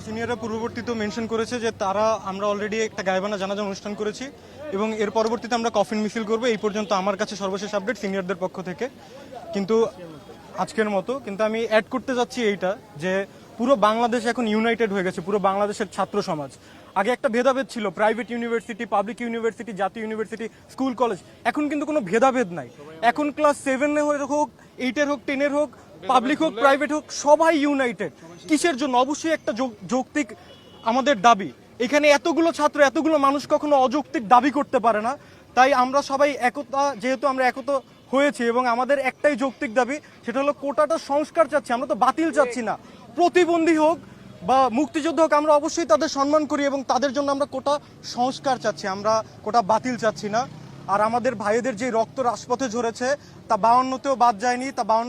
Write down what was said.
সিনিয়ররা পূর্ববর্তীতে মেনশন করেছে যে আমরা অলরেডি একটা গায়বানা জানাজা অনুষ্ঠান করেছি এবং এর পরবর্তীতে আমরা কফিন মিছিল করব। এই পর্যন্ত আমার কাছে সর্বশেষ আপডেট সিনিয়রদের পক্ষ থেকে। কিন্তু আজকের মতো কিন্তু আমি অ্যাড করতে যাচ্ছি এইটা যে পুরো বাংলাদেশ এখন ইউনাইটেড হয়ে গেছে, পুরো বাংলাদেশের ছাত্র সমাজ। আগে একটা ভেদাভেদ ছিল, প্রাইভেট ইউনিভার্সিটি, পাবলিক ইউনিভার্সিটি, জাতীয় ইউনিভার্সিটি, স্কুল কলেজ। এখন কিন্তু কোনো ভেদাভেদ নাই। এখন ক্লাস 7 হোক, 8 হোক, 10 হোক, পাবলিক হোক, প্রাইভেট হোক, সবাই ইউনাইটেড। কিসের জন্য? অবশ্যই একটা যৌক্তিক আমাদের দাবি। এখানে এতগুলো ছাত্র, এতগুলো মানুষ কখনো অযৌক্তিক দাবি করতে পারে না। তাই আমরা সবাই একতা, যেহেতু আমরা একতা হয়েছে এবং আমাদের একটাই যৌক্তিক দাবি, সেটা হলো কোটাটা সংস্কার চাচ্ছি। আমরা তো বাতিল চাচ্ছি না। প্রতিবন্ধী হোক বা মুক্তিযুদ্ধ হোক, আমরা অবশ্যই তাদের সম্মান করি এবং তাদের জন্য আমরা কোটা সংস্কার চাচ্ছি, আমরা কোটা বাতিল চাচ্ছি না। আর আমাদের ভাইদের যে রক্ত রাজপথে ঝরেছে তা 52তেও বাদ যায়নি, তা 52